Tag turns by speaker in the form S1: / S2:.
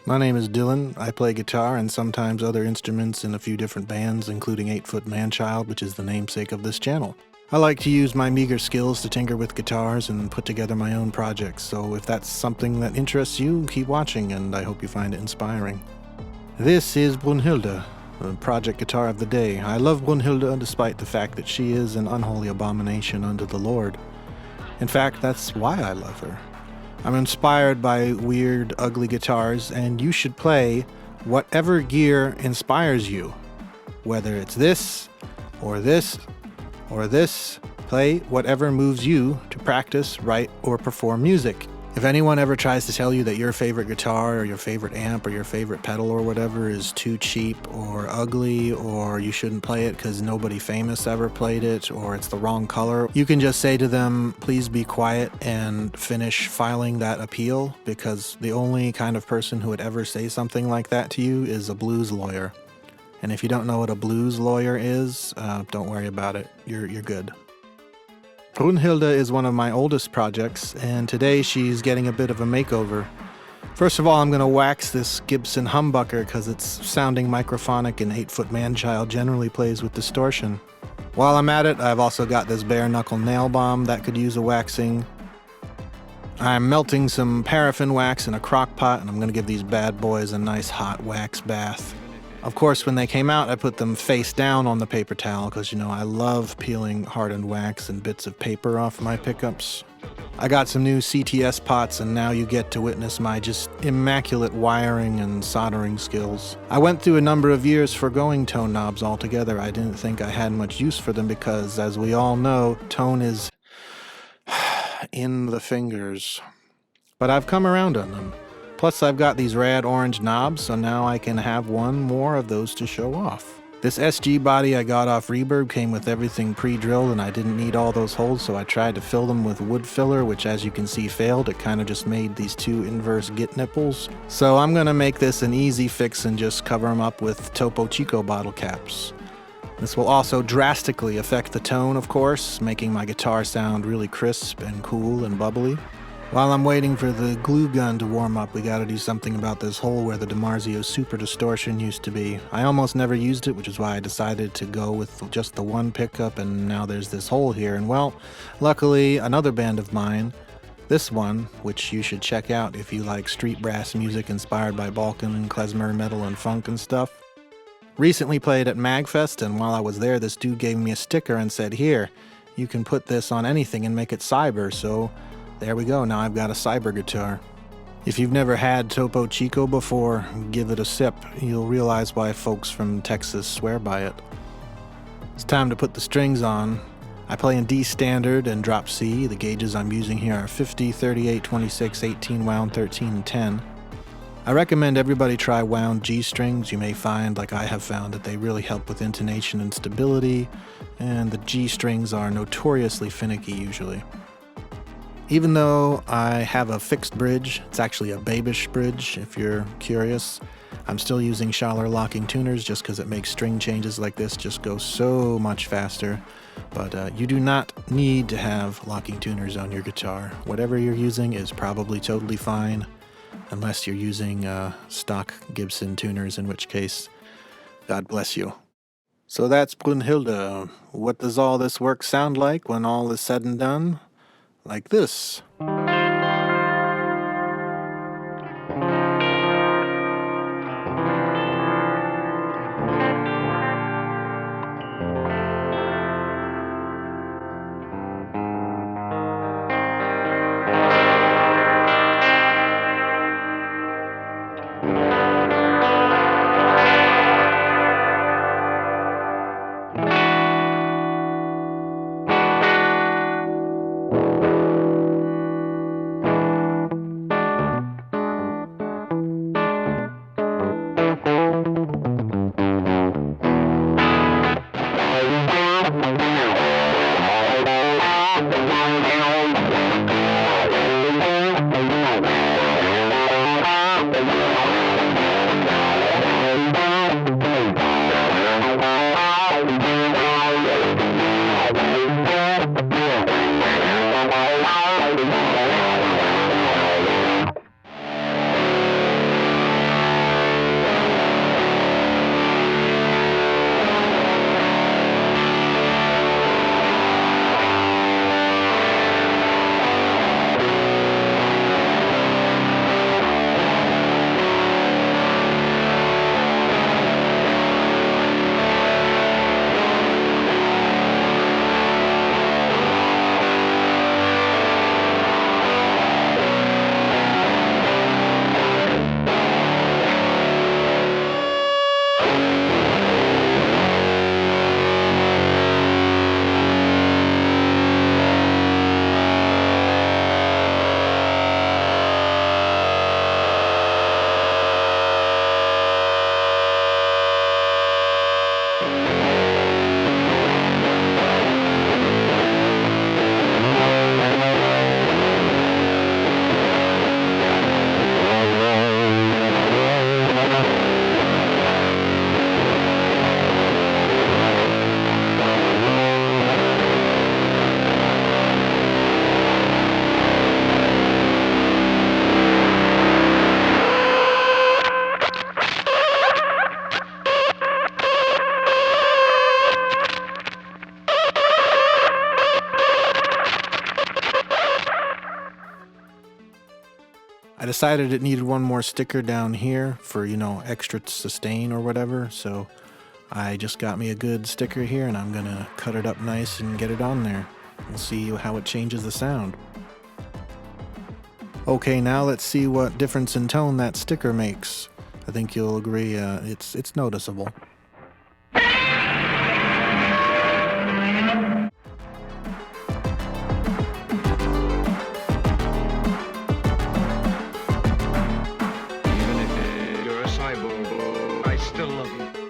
S1: My name is Dylan. I play guitar and sometimes other instruments in a few different bands, including 8-Foot Manchild, which is the namesake of this channel. I like to use my meager skills to tinker with guitars and put together my own projects, so if that's something that interests you, keep watching and I hope you find it inspiring. This is Brünnhilde, the project guitar of the day. I love Brünnhilde despite the fact that she is an unholy abomination unto the Lord. In fact, that's why I love her. I'm inspired by weird, ugly guitars, and you should play whatever gear inspires you. Whether it's this, or this, or this, play whatever moves you to practice, write, or perform music. If anyone ever tries to tell you that your favorite guitar or your favorite amp or your favorite pedal or whatever is too cheap or ugly or you shouldn't play it because nobody famous ever played it or it's the wrong color, you can just say to them, please be quiet and finish filing that appeal, because the only kind of person who would ever say something like that to you is a blues lawyer. And if you don't know what a blues lawyer is, don't worry about it. You're good. Brünnhilde is one of my oldest projects, and today she's getting a bit of a makeover. First of all, I'm going to wax this Gibson humbucker because it's sounding microphonic and 8-Foot Manchild generally plays with distortion. While I'm at it, I've also got this bare knuckle nail bomb that could use a waxing. I'm melting some paraffin wax in a crock pot, and I'm going to give these bad boys a nice hot wax bath. Of course, when they came out, I put them face down on the paper towel because, I love peeling hardened wax and bits of paper off my pickups. I got some new CTS pots, and now you get to witness my just immaculate wiring and soldering skills. I went through a number of years forgoing tone knobs altogether. I didn't think I had much use for them because, as we all know, tone is in the fingers. But I've come around on them. Plus, I've got these rad orange knobs, so now I can have one more of those to show off. This SG body I got off Reverb came with everything pre-drilled, and I didn't need all those holes, so I tried to fill them with wood filler, which as you can see failed. It kind of just made these two inverse git nipples. So I'm going to make this an easy fix and just cover them up with Topo Chico bottle caps. This will also drastically affect the tone, of course, making my guitar sound really crisp and cool and bubbly. While I'm waiting for the glue gun to warm up, we gotta do something about this hole where the DiMarzio Super Distortion used to be. I almost never used it, which is why I decided to go with just the one pickup, and now there's this hole here. And well, luckily, another band of mine, this one, which you should check out if you like street brass music inspired by Balkan, klezmer, metal, and funk and stuff, recently played at MagFest, and while I was there, this dude gave me a sticker and said, here, you can put this on anything and make it cyber, so there we go, now I've got a cyber guitar. If you've never had Topo Chico before, give it a sip. You'll realize why folks from Texas swear by it. It's time to put the strings on. I play in D standard and drop C. The gauges I'm using here are 50, 38, 26, 18 wound, 13, and 10. I recommend everybody try wound G strings. You may find, like I have found, that they really help with intonation and stability, and the G strings are notoriously finicky usually. Even though I have a fixed bridge, it's actually a Babish bridge if you're curious, I'm still using Schaller locking tuners just because it makes string changes like this just go so much faster. But you do not need to have locking tuners on your guitar. Whatever you're using is probably totally fine, unless you're using stock Gibson tuners, in which case, God bless you. So that's Brünnhilde. What does all this work sound like when all is said and done? Like this. decided it needed one more sticker down here for, you know, extra sustain or whatever, so I just got me a good sticker here and I'm gonna cut it up nice and get it on there. We'll see how it changes the sound. Okay, now let's see what difference in tone that sticker makes. I think you'll agree it's noticeable.
S2: Even if you're a cyborg, I still love you.